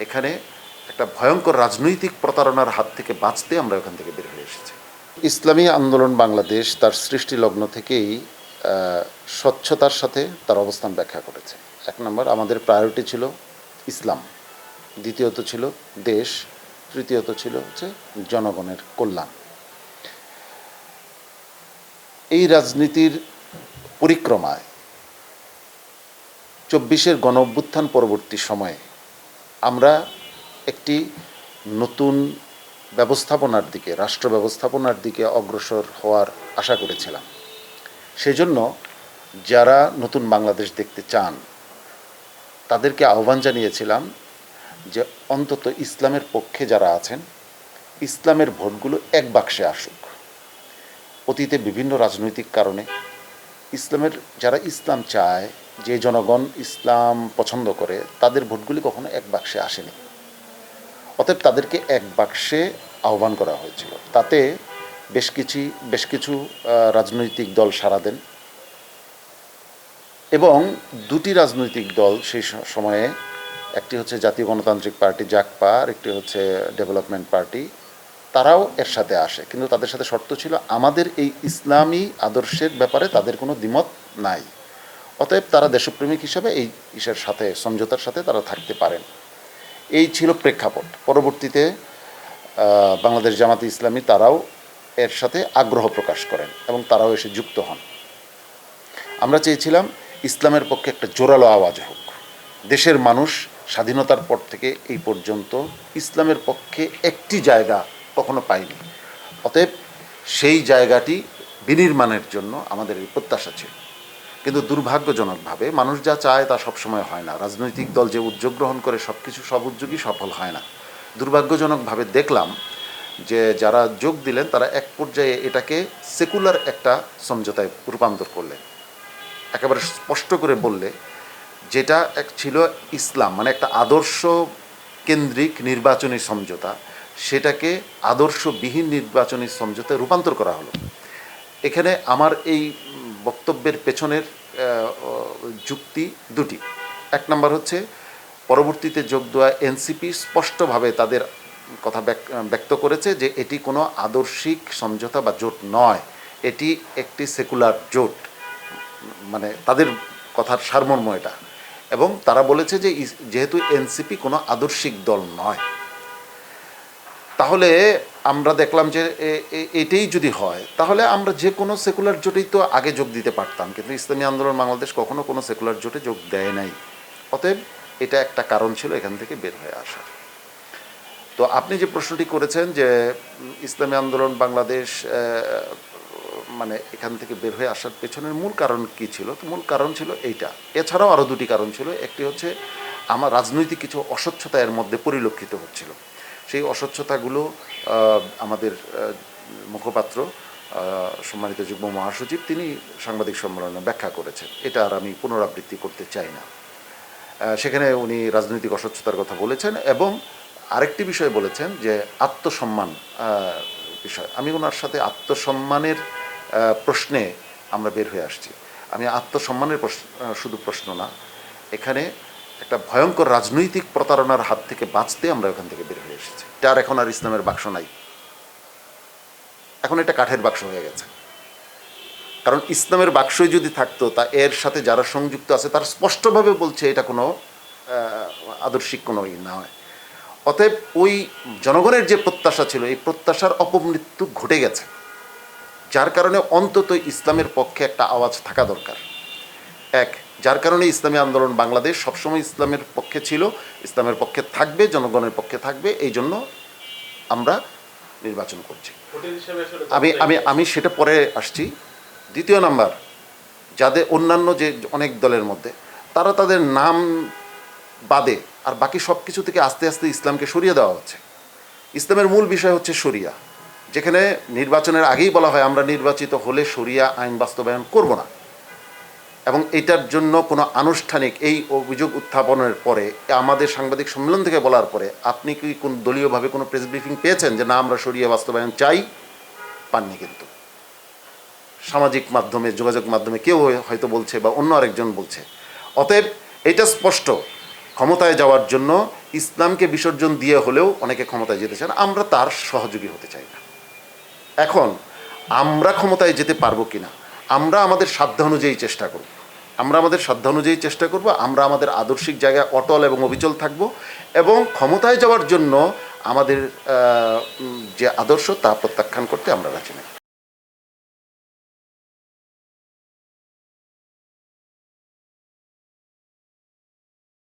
এখানে একটা ভয়ঙ্কর রাজনৈতিক প্রতারণার হাত থেকে বাঁচতে আমরা ওখান থেকে বের হয়ে এসেছি। ইসলামী আন্দোলন বাংলাদেশ তার সৃষ্টি লগ্ন থেকেই স্বচ্ছতার সাথে তার অবস্থান ব্যাখ্যা করেছে। এক নম্বর, আমাদের প্রায়োরিটি ছিল ইসলাম, দ্বিতীয়ত ছিল দেশ, তৃতীয়ত ছিল হচ্ছে জনগণের কল্যাণ। এই রাজনীতির পরিক্রমায় ২৪-এর গণ অভ্যুত্থান পরবর্তী সময়ে আমরা একটি নতুন ব্যবস্থাপনার দিকে, রাষ্ট্র ব্যবস্থাপনার দিকে অগ্রসর হওয়ার আশা করেছিলাম। সেজন্য যারা নতুন বাংলাদেশ দেখতে চান তাদেরকে আহ্বান জানিয়েছিলাম যে অন্তত ইসলামের পক্ষে যারা আছেন ইসলামের ভোটগুলো এক বাক্সে আসুক। অতীতে বিভিন্ন রাজনৈতিক কারণে যারা ইসলাম চায়, যে জনগণ ইসলাম পছন্দ করে, তাদের ভোটগুলি কখনো এক বাক্সে আসেনি। অতএব তাদেরকে এক বাক্সে আহ্বান করা হয়েছিল। তাতে বেশ কিছু রাজনৈতিক দল সাড়া দেন এবং দুটি রাজনৈতিক দল সেই সময়ে, একটি হচ্ছে জাতীয় গণতান্ত্রিক পার্টি জাগপা, আর একটি হচ্ছে ডেভেলপমেন্ট পার্টি, তারাও এর সাথে আসে। কিন্তু তাদের সাথে শর্ত ছিল আমাদের এই ইসলামী আদর্শের ব্যাপারে তাদের কোনো দ্বিমত নাই। অতএব তারা দেশপ্রেমিক হিসাবে এই সাথে, সমঝোতার সাথে তারা থাকতে পারেন। এই ছিল প্রেক্ষাপট। পরবর্তীতে বাংলাদেশ জামাতে ইসলামী তারাও এর সাথে আগ্রহ প্রকাশ করেন এবং তারাও এসে যুক্ত হন। আমরা চেয়েছিলাম ইসলামের পক্ষে একটা জোরালো আওয়াজ হোক। দেশের মানুষ স্বাধীনতার পর থেকে এই পর্যন্ত ইসলামের পক্ষে একটি জায়গা কখনো পায়নি। অতএব সেই জায়গাটি বিনির্মাণের জন্য আমাদের এই প্রত্যাশা ছিল। কিন্তু দুর্ভাগ্যজনকভাবে মানুষ যা চায় তা সবসময় হয় না। রাজনৈতিক দল যে উদ্যোগ গ্রহণ করে সব উদ্যোগই সফল হয় না। দুর্ভাগ্যজনকভাবে দেখলাম যে যারা যোগ দিলেন তারা এক পর্যায়ে এটাকে সেকুলার একটা সমঝোতায় রূপান্তর করলেন। একেবারে স্পষ্ট করে বললে যেটা ছিল ইসলাম, মানে একটা আদর্শ কেন্দ্রিক নির্বাচনী সমঝোতা, সেটাকে আদর্শবিহীন নির্বাচনী সমঝোতায় রূপান্তর করা হলো। এখানে আমার এই বক্তব্যের পেছনের যুক্তি দুটি। এক নম্বর হচ্ছে, পরবর্তীতে যোগ দেওয়া এনসিপি স্পষ্টভাবে তাদের কথা ব্যক্ত করেছে যে এটি কোনো আদর্শিক সমঝোতা বা জোট নয়, এটি একটি সেকুলার জোট, মানে তাদের কথার সারমর্ম এটা। এবং তারা বলেছে যে যেহেতু এনসিপি কোনো আদর্শিক দল নয়, তাহলে আমরা দেখলাম যে এটাই যদি হয় তাহলে আমরা যে কোনো সেকুলার জোটেই তো আগে যোগ দিতে পারতাম, কিন্তু ইসলামী আন্দোলন বাংলাদেশ কখনো কোনো সেকুলার জোটে যোগ দেয় নাই। অতএব এটা একটা কারণ ছিল এখান থেকে বের হয়ে আসার। তো আপনি যে প্রশ্নটি করেছেন যে ইসলামী আন্দোলন বাংলাদেশ মানে এখান থেকে বের হয়ে আসার পেছনের মূল কারণ কী ছিল, তো মূল কারণ ছিল এইটা। এছাড়াও আরও দুটি কারণ ছিল। একটি হচ্ছে আমার রাজনৈতিক কিছু অস্বচ্ছতা এর মধ্যে পরিলক্ষিত হচ্ছিল। সেই অস্বচ্ছতাগুলো আমাদের মুখপাত্র সম্মানিত যুগ্ম মহাসচিব তিনি সাংবাদিক সম্মেলনে ব্যাখ্যা করেছেন। এটা আর আমি পুনরাবৃত্তি করতে চাই না। সেখানে উনি রাজনৈতিক অস্বচ্ছতার কথা বলেছেন এবং আরেকটি বিষয় বলেছেন যে আত্মসম্মান বিষয়। আমি ওনার সাথে আত্মসম্মানের প্রশ্নে আমরা বের হয়ে আসছি। আমি আত্মসম্মানের শুধু প্রশ্ন না, এখানে একটা ভয়ঙ্কর রাজনৈতিক প্রতারণার হাত থেকে বাঁচতে আমরা ওখান থেকে বের হয়ে এসেছি। তার এখন আর ইসলামের বাক্স নাই, এখন এটা কাঠের বাক্স হয়ে গেছে। কারণ ইসলামের বাক্সই যদি থাকতো, তা এর সাথে যারা সংযুক্ত আছে তারা স্পষ্টভাবে বলছে এটা কোনো আদর্শিক কোনো নয়। অতএব ওই জনগণের যে প্রত্যাশা ছিল, এই প্রত্যাশার অপমৃত্যু ঘটে গেছে, যার কারণে অন্তত ইসলামের পক্ষে একটা আওয়াজ থাকা দরকার। যার কারণে ইসলামী আন্দোলন বাংলাদেশ সবসময় ইসলামের পক্ষে ছিল, ইসলামের পক্ষে থাকবে, জনগণের পক্ষে থাকবে, এই জন্য আমরা নির্বাচন করছি। আমি সেটা পরে আসছি। দ্বিতীয় নাম্বার, যাদের অন্যান্য যে অনেক দলের মধ্যে তারা তাদের নাম বাদে আর বাকি সব কিছু থেকে আস্তে আস্তে ইসলামকে সরিয়ে দেওয়া হচ্ছে। ইসলামের মূল বিষয় হচ্ছে শরিয়া, যেখানে নির্বাচনের আগেই বলা হয় আমরা নির্বাচিত হলে শরিয়া আইন বাস্তবায়ন করব না। এবং এটার জন্য কোনো আনুষ্ঠানিক এই অভিযোগ উত্থাপনের পরে, আমাদের সাংবাদিক সম্মেলন থেকে বলার পরে, আপনি কি কোন দলীয়ভাবে কোনো প্রেস ব্রিফিং পেয়েছেন যে না আমরা শরিয়া বাস্তবায়ন চাই? পাননি। কিন্তু সামাজিক মাধ্যমে, যোগাযোগ মাধ্যমে কেউ হয়তো বলছে বা অন্য আরেকজন বলছে। অতএব এটা স্পষ্ট, ক্ষমতায় যাওয়ার জন্য ইসলামকে বিসর্জন দিয়ে হলেও অনেকে ক্ষমতায় যেতে চান, আমরা তার সহযোগী হতে চাই না। এখন আমরা ক্ষমতায় যেতে পারবো কিনা, আমরা আমাদের সাধ্য অনুযায়ী চেষ্টা করব। আমরা আমাদের সাধ্য অনুযায়ী চেষ্টা করব, আমরা আমাদের আদর্শিক জায়গায় অটল এবং অবিচল থাকব, এবং ক্ষমতায় যাওয়ার জন্য আমাদের যে আদর্শ তা প্রত্যাখ্যান করতে আমরা রাজি নই।